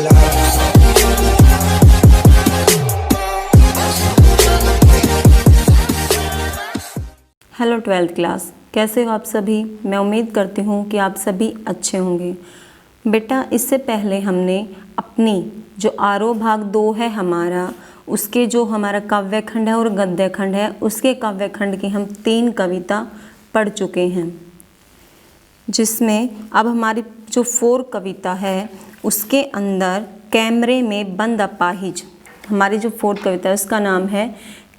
Hello 12th class, कैसे हो आप सभी। मैं उम्मीद करती हूँ कि आप सभी अच्छे होंगे। बेटा, इससे पहले हमने अपनी जो आरोह भाग 2 है हमारा, उसके जो हमारा काव्य खंड है और गद्य खंड है, उसके काव्य खंड की हम 3 कविता पढ़ चुके हैं, जिसमें अब हमारी जो 4 कविता है उसके अंदर कैमरे में बंद अपाहिज, हमारी जो 4th कविता है उसका नाम है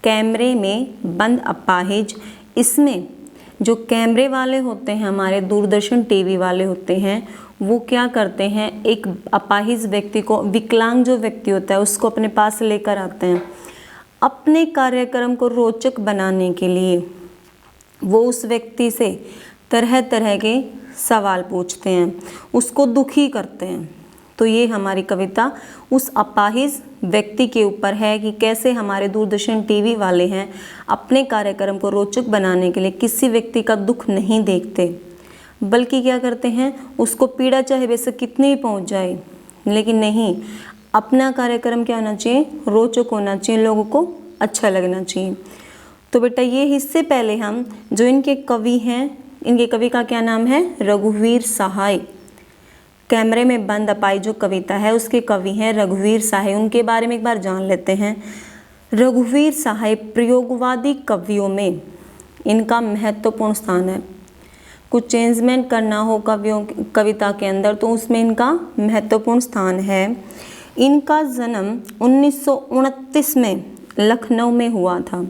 कैमरे में बंद अपाहिज। इसमें जो कैमरे वाले होते हैं, हमारे दूरदर्शन टीवी वाले होते हैं, वो क्या करते हैं, एक अपाहिज व्यक्ति को, विकलांग जो व्यक्ति होता है उसको अपने पास लेकर आते हैं। अपने कार्यक्रम को रोचक बनाने के लिए वो उस व्यक्ति से तरह तरह के सवाल पूछते हैं, उसको दुखी करते हैं। तो ये हमारी कविता उस अपाहिज व्यक्ति के ऊपर है कि कैसे हमारे दूरदर्शन टीवी वाले हैं अपने कार्यक्रम को रोचक बनाने के लिए किसी व्यक्ति का दुख नहीं देखते, बल्कि क्या करते हैं, उसको पीड़ा चाहे वैसे कितनी ही पहुंच जाए, लेकिन नहीं, अपना कार्यक्रम क्या होना चाहिए, रोचक होना चाहिए, लोगों को अच्छा लगना चाहिए। तो बेटा, ये हिस्से पहले हम जो इनके कवि हैं, इनके कवि का क्या नाम है, रघुवीर सहाय। कैमरे में बंद अपाहिज जो कविता है उसके कवि हैं रघुवीर सहाय। उनके बारे में एक बार जान लेते हैं। रघुवीर सहाय प्रयोगवादी कवियों में इनका महत्वपूर्ण स्थान है। कुछ चेंजमेंट करना हो कविता के अंदर तो उसमें इनका महत्वपूर्ण स्थान है। इनका जन्म 1929 में लखनऊ में हुआ था।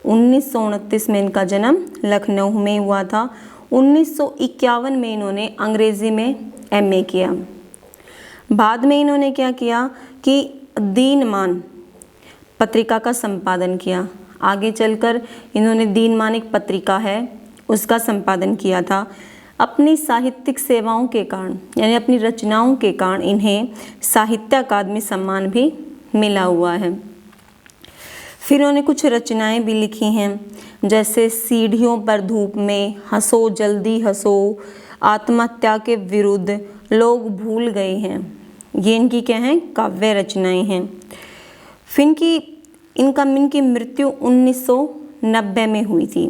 1929 में इनका जन्म लखनऊ में हुआ था। 1951 में इन्होंने अंग्रेजी में MA किया। बाद में इन्होंने क्या किया कि दीनमान पत्रिका का संपादन किया। आगे चलकर इन्होंने दीनमान एक पत्रिका है उसका संपादन किया था। अपनी साहित्यिक सेवाओं के कारण, यानी अपनी रचनाओं के कारण इन्हें साहित्य अकादमी सम्मान भी मिला हुआ है। फिर उन्होंने कुछ रचनाएं भी लिखी हैं, जैसे सीढ़ियों पर धूप में, हंसो जल्दी हंसो, आत्महत्या के विरुद्ध, लोग भूल गए हैं। ये इनकी क्या है, काव्य रचनाएं हैं। फिर इनकी मृत्यु 1990 में हुई थी।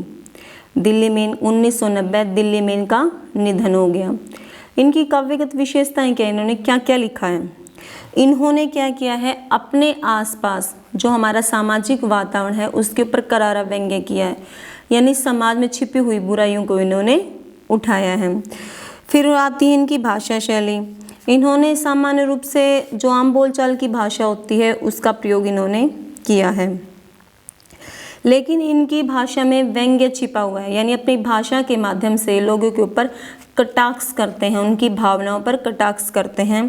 दिल्ली में 1990 दिल्ली में इनका निधन हो गया। इनकी काव्यगत विशेषताएं क्या, इन्होंने क्या क्या लिखा है। इन्होंने क्या किया है, अपने आसपास जो हमारा सामाजिक वातावरण है उसके ऊपर करारा व्यंग्य किया है, यानी समाज में छिपी हुई बुराइयों को इन्होंने उठाया है। फिर आती है इनकी भाषा शैली। इन्होंने सामान्य रूप से जो आम बोलचाल की भाषा होती है उसका प्रयोग इन्होंने किया है, लेकिन इनकी भाषा में व्यंग्य छिपा हुआ है, यानी अपनी भाषा के माध्यम से लोगों के ऊपर कटाक्ष करते हैं, उनकी भावनाओं पर कटाक्ष करते हैं।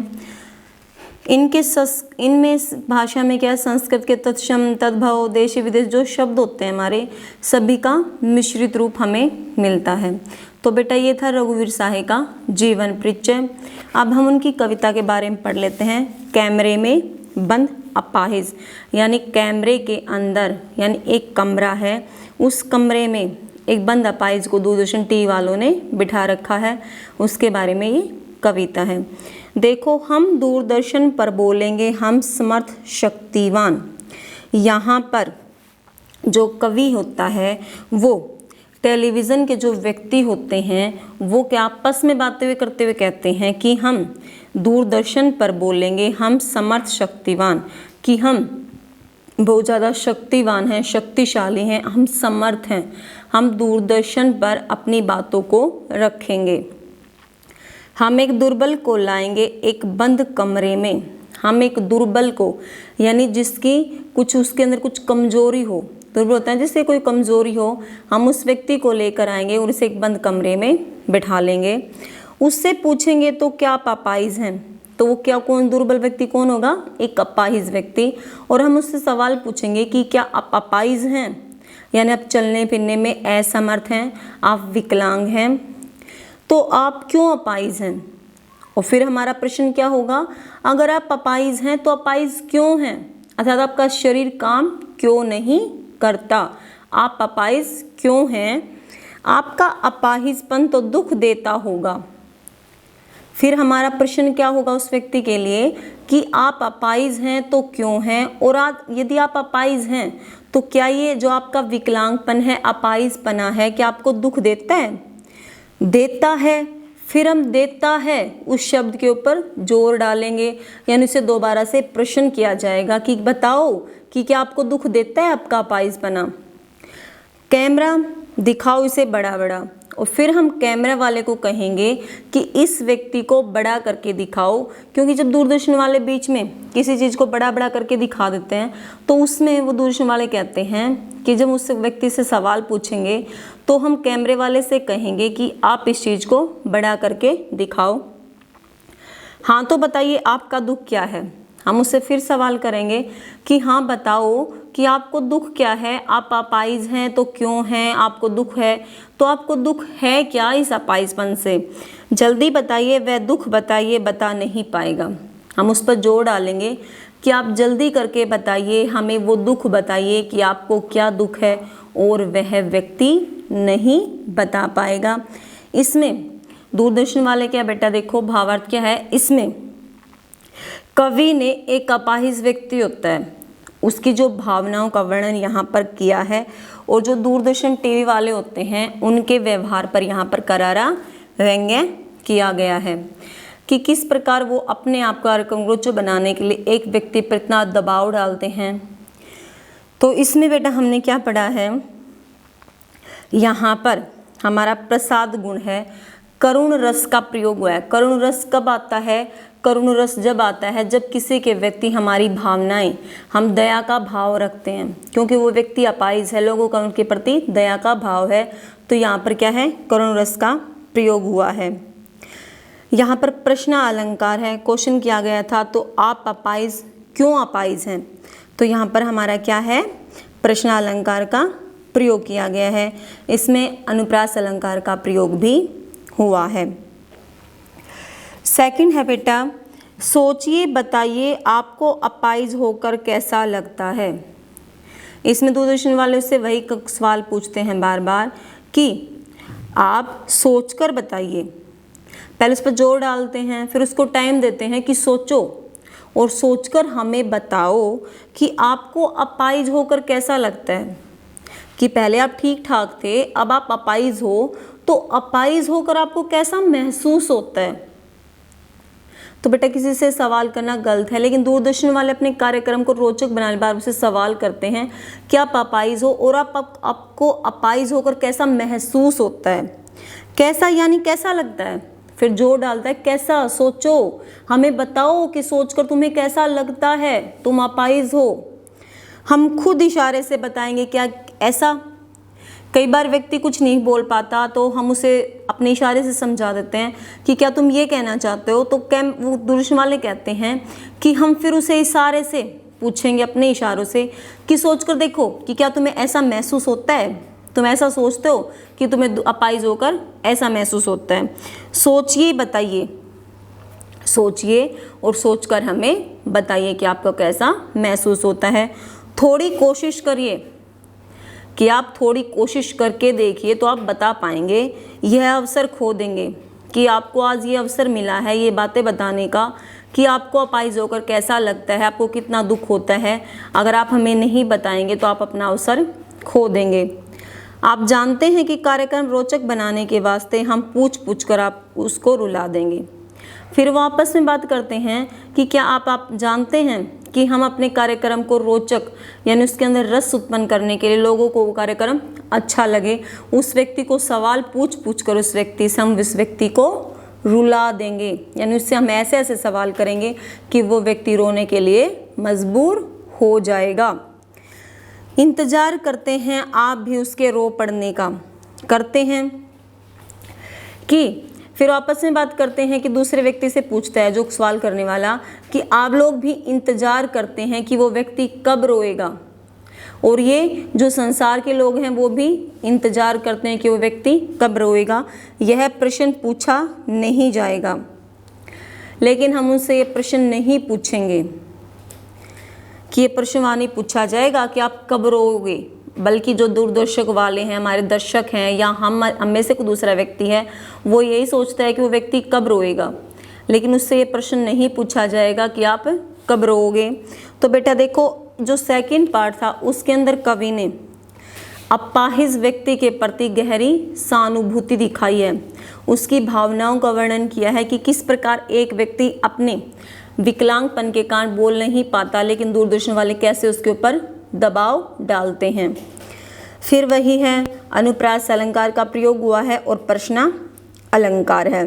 इनमें भाषा में क्या, संस्कृत के तत्सम तद्भव देश विदेश जो शब्द होते हैं हमारे सभी का मिश्रित रूप हमें मिलता है। तो बेटा, ये था रघुवीर सहाय का जीवन परिचय। अब हम उनकी कविता के बारे में पढ़ लेते हैं। कैमरे में बंद अपाहिज, यानी कैमरे के अंदर, यानी एक कमरा है, उस कमरे में एक बंद अपाहिज को दूरदर्शन टीवी वालों ने बिठा रखा है, उसके बारे में ये कविता है। देखो, हम दूरदर्शन पर बोलेंगे, हम समर्थ शक्तिवान। यहाँ पर जो कवि होता है वो टेलीविज़न के जो व्यक्ति होते हैं वो क्या आपस में बातें हुए करते हुए कहते हैं कि हम दूरदर्शन पर बोलेंगे, हम समर्थ शक्तिवान, कि हम बहुत ज़्यादा शक्तिवान हैं, शक्तिशाली हैं, हम समर्थ हैं, हम दूरदर्शन पर अपनी बातों को रखेंगे। हम एक दुर्बल को लाएंगे एक बंद कमरे में। हम एक दुर्बल को, यानी जिसकी कुछ उसके अंदर कुछ कमजोरी हो, दुर्बल होता है जिससे कोई कमजोरी हो, हम उस व्यक्ति को लेकर आएंगे और उसे एक बंद कमरे में बिठा लेंगे। उससे पूछेंगे तो क्या आप अपाहिज हैं, तो वो क्या, कौन दुर्बल व्यक्ति कौन होगा, एक अपाहिज व्यक्ति। और हम उससे सवाल पूछेंगे कि क्या आप अपाहिज हैं, यानी आप चलने फिरने में असमर्थ हैं, आप विकलांग हैं, तो आप क्यों अपाहिज हैं। और फिर हमारा प्रश्न क्या होगा, अगर आप अपाहिज हैं तो अपाहिज क्यों हैं, अर्थात आपका शरीर काम क्यों नहीं करता, आप अपाहिज क्यों हैं, आपका अपाहिजपन तो दुख देता होगा। फिर हमारा प्रश्न क्या होगा उस व्यक्ति के लिए कि आप अपाहिज हैं तो क्यों हैं, और यदि आप अपाहिज हैं तो क्या ये जो आपका विकलांगपन है, अपाहिजपना है, क्या आपको दुख देता है? देता है। फिर हम देता है उस शब्द के ऊपर जोर डालेंगे, यानी उसे दोबारा से प्रश्न किया जाएगा कि बताओ कि क्या आपको दुख देता है आपका अपाहिजपना। कैमरा दिखाओ इसे बड़ा बड़ा, और फिर हम कैमरा वाले को कहेंगे कि इस व्यक्ति को बड़ा करके दिखाओ, क्योंकि जब दूरदर्शन वाले बीच में किसी चीज़ को बड़ा बड़ा करके दिखा देते हैं तो उसमें वो दूरदर्शन वाले कहते हैं कि जब उस व्यक्ति से सवाल पूछेंगे तो हम कैमरे वाले से कहेंगे कि आप इस चीज़ को बड़ा करके दिखाओ। हाँ तो बताइए आपका दुख क्या है। हम उससे फिर सवाल करेंगे कि हाँ बताओ कि आपको दुख क्या है, आप अपाहिज हैं तो क्यों हैं, आपको दुख है तो आपको दुख है क्या इस अपाहिजपन से, जल्दी बताइए, वह दुख बताइए, बता नहीं पाएगा। हम उस पर जोर डालेंगे कि आप जल्दी करके बताइए, हमें वो दुख बताइए कि आपको क्या दुख है, और वह व्यक्ति नहीं बता पाएगा। इसमें दूरदर्शन वाले क्या बेटा देखो भावार्थ क्या है, इसमें कवि ने एक अपाहिज व्यक्ति होता है उसकी जो भावनाओं का वर्णन यहाँ पर किया है, और जो दूरदर्शन टीवी वाले होते हैं उनके व्यवहार पर यहाँ पर करारा व्यंग्य किया गया है कि किस प्रकार वो अपने आप कार्यक्रम रोचक बनाने के लिए एक व्यक्ति पर इतना दबाव डालते हैं। तो इसमें बेटा हमने क्या पढ़ा है, यहाँ पर हमारा प्रसाद गुण है, करुण रस का प्रयोग हुआ है। करुण रस कब आता है? करुण रस जब आता है जब किसी के व्यक्ति हमारी भावनाएं, हम दया का भाव रखते हैं, क्योंकि वो व्यक्ति अपाहिज है, लोगों का उनके प्रति दया का भाव है, तो यहाँ पर क्या है, करुण रस का प्रयोग हुआ है। यहाँ पर प्रश्न अलंकार है, क्वेश्चन किया गया था तो आप अपाहिज क्यों अपाहिज हैं, तो यहाँ पर हमारा क्या है, प्रश्न अलंकार का प्रयोग किया गया है। इसमें अनुप्रास अलंकार का प्रयोग भी हुआ है। सेकंड है बेटा, सोचिए बताइए आपको अपाहिज होकर कैसा लगता है। इसमें दूरदर्शन वाले से वही सवाल पूछते हैं बार बार कि आप सोचकर बताइए। पहले उस पर जोर डालते हैं, फिर उसको टाइम देते हैं कि सोचो और सोचकर हमें बताओ कि आपको अपाहिज होकर कैसा लगता है, कि पहले आप ठीक ठाक थे अब आप अपाहिज हो, तो अपाहिज होकर आपको कैसा महसूस होता है। तो बेटा किसी से सवाल करना गलत है, लेकिन दूरदर्शन वाले अपने कार्यक्रम को रोचक बनाने बार उसे सवाल करते हैं कि आप अपाहिज हो और आपको अपाहिज होकर कैसा महसूस होता है। कैसा यानी कैसा लगता है, फिर जोर डालता है कैसा, सोचो, हमें बताओ कि सोचकर तुम्हें कैसा लगता है, तुम अपाहिज हो। हम खुद इशारे से बताएंगे क्या ऐसा। कई बार व्यक्ति कुछ नहीं बोल पाता तो हम उसे अपने इशारे से समझा देते हैं कि क्या तुम ये कहना चाहते हो, तो वो दूरदर्शन वाले कहते हैं कि हम फिर उसे इशारे से पूछेंगे अपने इशारों से कि सोचकर देखो कि क्या तुम्हें ऐसा महसूस होता है, तुम ऐसा सोचते हो कि तुम्हें अपाहिज होकर ऐसा महसूस होता है। सोचिए बताइए, सोचिए और सोचकर हमें बताइए कि आपको कैसा महसूस होता है। थोड़ी कोशिश करिए, कि आप थोड़ी कोशिश करके देखिए तो आप बता पाएंगे। यह अवसर खो देंगे कि आपको आज ये अवसर मिला है ये बातें बताने का कि आपको अपाहिज होकर कैसा लगता है, आपको कितना दुख होता है। अगर आप हमें नहीं बताएंगे तो आप अपना अवसर खो देंगे। आप जानते हैं कि कार्यक्रम रोचक बनाने के वास्ते हम पूछ पूछ कर आप उसको रुला देंगे। फिर वो आपस में बात करते हैं कि क्या आप जानते हैं कि हम अपने कार्यक्रम को रोचक यानी उसके अंदर रस उत्पन्न करने के लिए, लोगों को वो कार्यक्रम अच्छा लगे, उस व्यक्ति को सवाल पूछ पूछ कर उस व्यक्ति से हम उस व्यक्ति को रुला देंगे, यानी उससे हम ऐसे ऐसे सवाल करेंगे कि वो व्यक्ति रोने के लिए मजबूर हो जाएगा। इंतजार करते हैं आप भी उसके रो पड़ने का, करते हैं कि फिर आपस में बात करते हैं कि दूसरे व्यक्ति से पूछता है जो सवाल करने वाला कि आप लोग भी इंतजार करते हैं कि वो व्यक्ति कब रोएगा, और ये जो संसार के लोग हैं वो भी इंतजार करते हैं कि वो व्यक्ति कब रोएगा। यह प्रश्न पूछा नहीं जाएगा, लेकिन हम उनसे ये प्रश्न नहीं पूछेंगे कि ये प्रश्न वहाँ नहीं पूछा जाएगा कि आप कब रोओगे, बल्कि जो दूरदर्शक वाले हैं, हमारे दर्शक हैं या हम में से कोई दूसरा व्यक्ति है, वो यही सोचता है कि वो व्यक्ति कब रोएगा। लेकिन उससे ये प्रश्न नहीं पूछा जाएगा कि आप कब रोओगे। तो बेटा देखो, जो सेकंड पार्ट था उसके अंदर कवि ने अपाहिज व्यक्ति के प्रति गहरी सहानुभूति दिखाई है, उसकी भावनाओं का वर्णन किया है कि किस प्रकार एक व्यक्ति अपने विकलांगपन के कारण बोल नहीं पाता, लेकिन दूरदर्शन वाले कैसे उसके ऊपर दबाव डालते हैं। फिर वही है, अनुप्रास अलंकार का प्रयोग हुआ है और प्रश्न अलंकार है।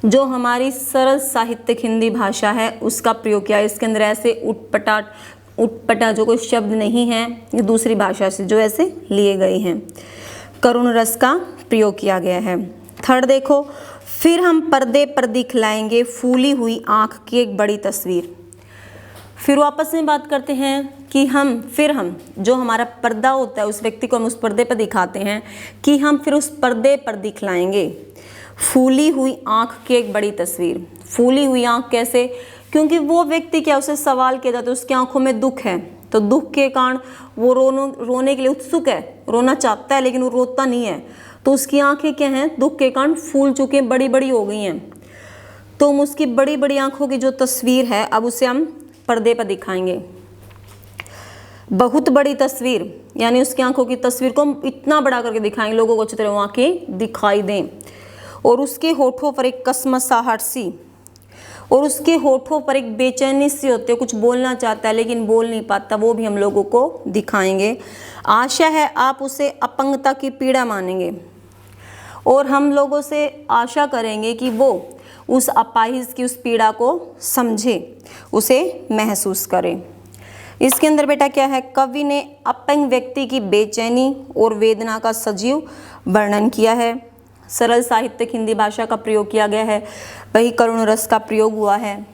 जो हमारी सरल साहित्यिक हिंदी भाषा है उसका प्रयोग किया है। इसके अंदर ऐसे उटपटा जो कोई शब्द नहीं है, ये दूसरी भाषा से जो ऐसे लिए गए हैं। करुण रस का प्रयोग किया गया है। थर्ड देखो, फिर हम पर्दे पर दिखलाएंगे फूली हुई आँख की एक बड़ी तस्वीर। फिर आपस में बात करते हैं कि फिर हम जो हमारा पर्दा होता है उस व्यक्ति को हम उस पर्दे पर दिखाते हैं कि हम फिर उस पर्दे पर दिखलाएंगे फूली हुई आँख की एक बड़ी तस्वीर। फूली हुई आँख कैसे? क्योंकि वो व्यक्ति क्या, उसे सवाल किया जाता है, उसकी आंखों में दुख है, तो दुख के कारण वो रोने के लिए उत्सुक है, रोना चाहता है लेकिन वो रोता नहीं है, तो उसकी आंखें क्या हैं, दुख के कारण फूल चुके हैं, बड़ी बड़ी हो गई हैं। तो हम उसकी बड़ी बड़ी आंखों की जो तस्वीर है अब उसे हम पर्दे पर दिखाएंगे। बहुत बड़ी तस्वीर यानी उसकी आंखों की तस्वीर को हम इतना बड़ा करके दिखाएंगे, लोगों को अच्छी तरह आंखें दिखाई दें। और उसके होठों पर एक कसमसाहट सी और उसके होठों पर एक बेचैनी सी होती है, कुछ बोलना चाहता है लेकिन बोल नहीं पाता, वो भी हम लोगों को दिखाएंगे। आशा है आप उसे अपंगता की पीड़ा मानेंगे और हम लोगों से आशा करेंगे कि वो उस अपाहिज की उस पीड़ा को समझे, उसे महसूस करे। इसके अंदर बेटा क्या है, कवि ने अपंग व्यक्ति की बेचैनी और वेदना का सजीव वर्णन किया है। सरल साहित्यिक हिंदी भाषा का प्रयोग किया गया है, वही करुण रस का प्रयोग हुआ है।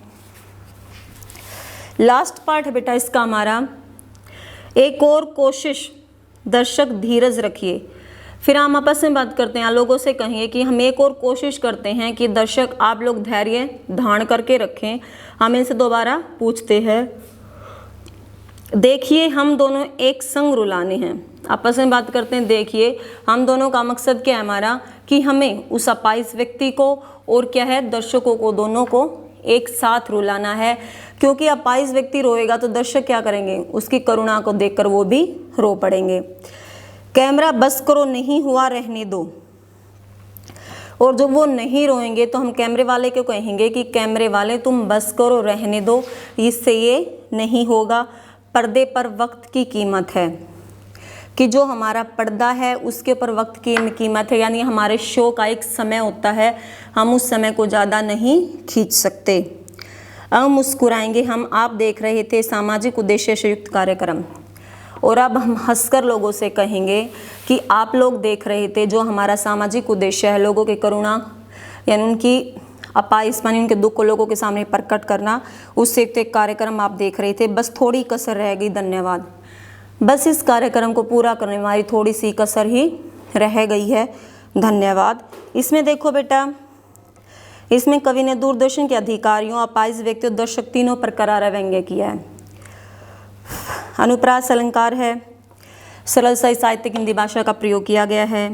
लास्ट पार्ट है बेटा इसका हमारा, एक और कोशिश दर्शक धीरज रखिए। फिर हम आपस में बात करते हैं, लोगों से कहिए कि हम एक और कोशिश करते हैं कि दर्शक आप लोग धैर्य धारण करके रखें। हम इनसे दोबारा पूछते हैं, देखिए हम दोनों एक संग रुलाने हैं। आपस में बात करते हैं, देखिए हम दोनों का मकसद क्या है हमारा, कि हमें उस अपाहिज व्यक्ति को और क्या है दर्शकों को, दोनों को एक साथ रुलाना है। क्योंकि अपाहिज व्यक्ति रोएगा तो दर्शक क्या करेंगे, उसकी करुणा को देखकर वो भी रो पड़ेंगे। कैमरा बस करो नहीं हुआ रहने दो, और जब वो नहीं रोएंगे तो हम कैमरे वाले को कहेंगे कि कैमरे वाले तुम बस करो रहने दो, इससे ये नहीं होगा। पर्दे पर वक्त की कीमत है, कि जो हमारा पर्दा है उसके ऊपर वक्त की कीमत है, यानी हमारे शो का एक समय होता है, हम उस समय को ज़्यादा नहीं खींच सकते। अब मुस्कुराएंगे हम, आप देख रहे थे सामाजिक उद्देश्य से युक्त कार्यक्रम। और अब हम हंसकर लोगों से कहेंगे कि आप लोग देख रहे थे जो हमारा सामाजिक उद्देश्य है, लोगों की करुणा यानी उनकी अपाहिजपनी, उनके दुख को लोगों के सामने प्रकट करना, उससे एक कार्यक्रम आप देख रहे थे। बस थोड़ी कसर रह गई, धन्यवाद। बस इस कार्यक्रम को पूरा करने में हमारी थोड़ी सी कसर ही रह गई है, धन्यवाद। इसमें देखो बेटा, इसमें कवि ने दूरदर्शन के अधिकारियों, अपाहिज व्यक्तियों, दर्शक तीनों पर करारा व्यंग्य किया है। अनुप्रास अलंकार है, सरल साहित्यिक हिंदी भाषा का प्रयोग किया गया है।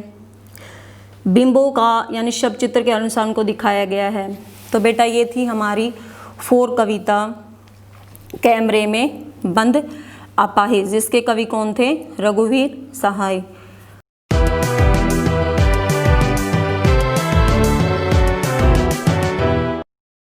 बिंबों का यानी शब्द चित्र के अनुसार उनको दिखाया गया है। तो बेटा ये थी हमारी 4 कविता कैमरे में बंद अपाहिज, जिसके कवि कौन थे, रघुवीर सहाय।